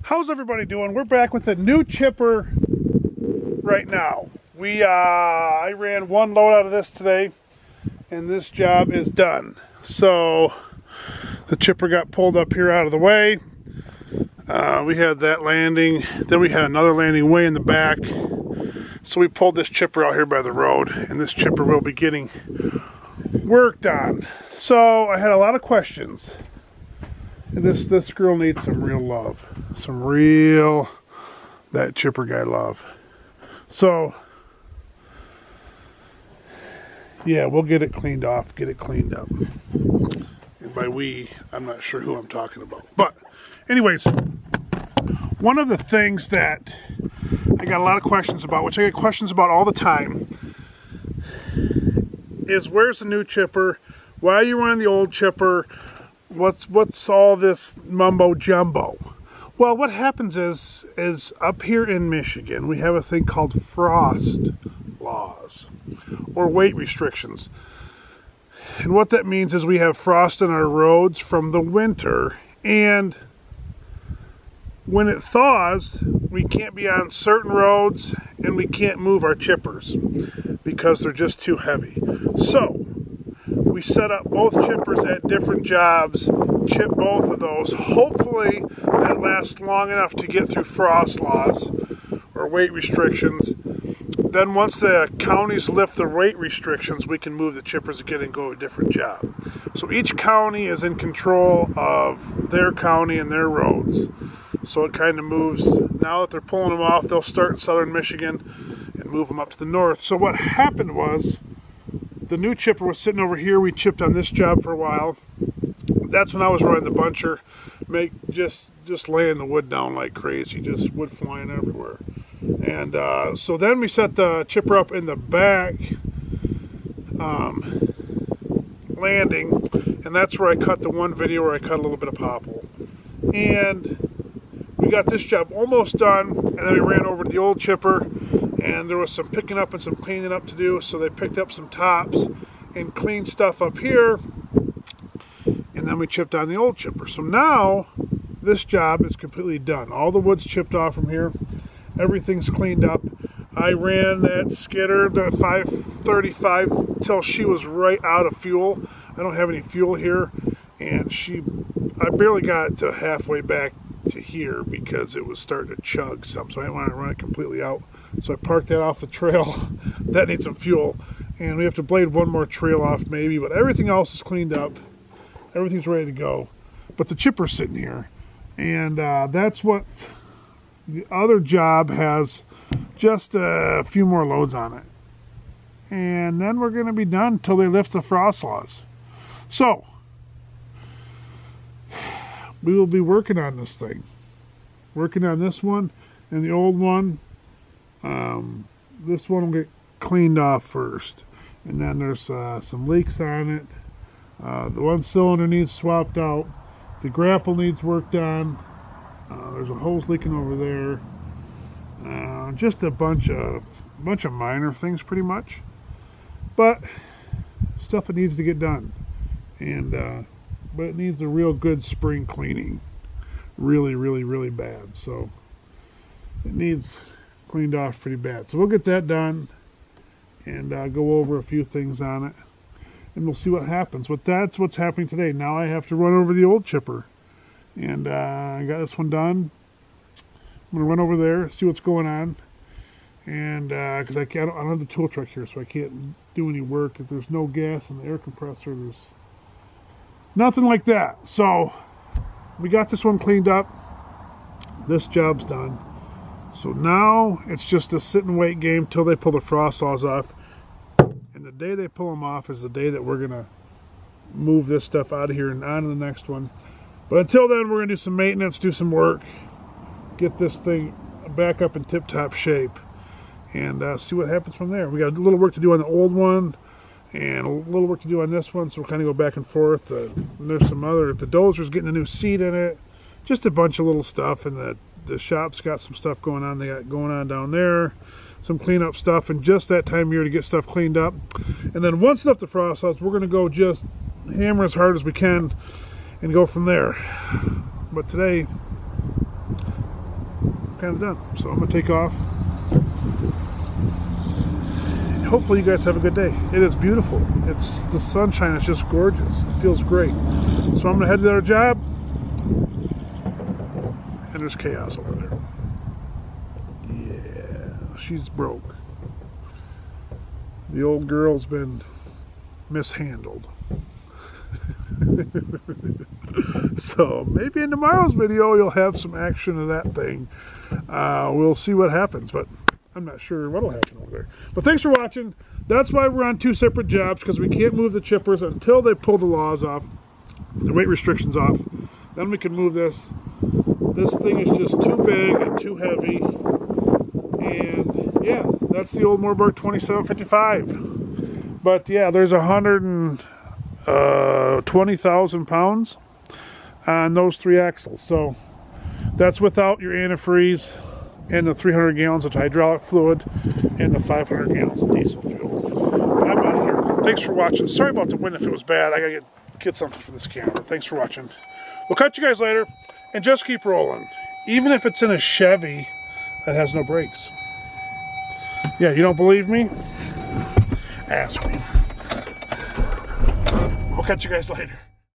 How's everybody doing? We're back with a new chipper right now. I ran one load out of this today, and this job is done. So the chipper got pulled up here out of the way. We had that landing, then we had another landing way in the back. So we pulled this chipper out here by the road, and this chipper will be getting worked on. So I had a lot of questions. And this girl needs some real love. Some real, that chipper guy love. So, yeah, we'll get it cleaned off, get it cleaned up. And by we, I'm not sure who I'm talking about. But, anyways, one of the things that I got a lot of questions about, which I get questions about all the time, is where's the new chipper? Why are you running the old chipper? What's all this mumbo jumbo? Well, what happens is up here in Michigan, we have a thing called frost laws, or weight restrictions. And what that means is we have frost in our roads from the winter, and when it thaws, we can't be on certain roads, and we can't move our chippers because they're just too heavy. So we set up both chippers at different jobs, chip both of those. Hopefully that lasts long enough to get through frost laws or weight restrictions. Then once the counties lift the weight restrictions, we can move the chippers again and go to a different job. So each county is in control of their county and their roads. So it kind of moves. Now that they're pulling them off, they'll start in southern Michigan and move them up to the north. So what happened was, the new chipper was sitting over here. We chipped on this job for a while. That's when I was running the buncher, just laying the wood down like crazy, just wood flying everywhere. And so then we set the chipper up in the back landing, and that's where I cut the one video where I cut a little bit of popple. And we got this job almost done, and then we ran over to the old chipper, and there was some picking up and some cleaning up to do, so they picked up some tops and cleaned stuff up here, and then we chipped on the old chipper. So now this job is completely done. All the wood's chipped off from here. Everything's cleaned up. I ran that skidder, the 535, till she was right out of fuel. I don't have any fuel here, and I barely got it to halfway back to here because it was starting to chug some, so I didn't want to run it completely out. So I parked that off the trail. That needs some fuel, and we have to blade one more trail off maybe, but everything else is cleaned up. Everything's ready to go. But the chipper's sitting here, and that's what the other job has, just a few more loads on it. And then we're going to be done until they lift the frost laws. So we will be working on this thing. Working on this one and the old one. This one will get cleaned off first. And then there's some leaks on it. The one cylinder needs swapped out. The grapple needs worked on. There's a hose leaking over there. Just a bunch of minor things pretty much. But stuff that needs to get done. And but it needs a real good spring cleaning. Really, really, really bad. So it needs cleaned off pretty bad. So we'll get that done and go over a few things on it. And we'll see what happens. But that's what's happening today. Now I have to run over the old chipper. And I got this one done. I'm going to run over there, see what's going on. And because I don't have the tool truck here, so I can't do any work. If there's no gas in the air compressor, there's nothing like that. So we got this one cleaned up. This job's done. So now it's just a sit and wait game till they pull the frost laws off. And the day they pull them off is the day that we're going to move this stuff out of here and on to the next one. But until then, we're going to do some maintenance, do some work, get this thing back up in tip-top shape, and see what happens from there. We got a little work to do on the old one, and a little work to do on this one, so we'll kind of go back and forth. And there's some other, the dozer's getting a new seat in it, just a bunch of little stuff, and the shop's got some stuff going on. They got going on down there, some cleanup stuff, and just that time of year to get stuff cleaned up. And then once left the frost laws, we're going to go just hammer as hard as we can and go from there. But today kind of done. So I'm gonna take off. Hopefully you guys have a good day. It is beautiful. It's the sunshine is just gorgeous. It feels great. So I'm gonna head to our job. And there's chaos over there. Yeah, she's broke. The old girl's been mishandled. So maybe in tomorrow's video you'll have some action of that thing. We'll see what happens, but I'm not sure what'll happen over there. But thanks for watching. That's why we're on 2 separate jobs, because we can't move the chippers until they pull the laws off, the weight restrictions off. Then we can move this. This thing is just too big and too heavy. And yeah, that's the old Morbark 2755. But yeah, there's 120,000 pounds on those 3 axles. So that's without your antifreeze and the 300 gallons of hydraulic fluid and the 500 gallons of diesel fuel. I'm out of here. Thanks for watching. Sorry about the wind if it was bad. I gotta get something for this camera. Thanks for watching. We'll catch you guys later, and just keep rolling. Even if it's in a Chevy that has no brakes. Yeah, you don't believe me? Ask me. We'll catch you guys later.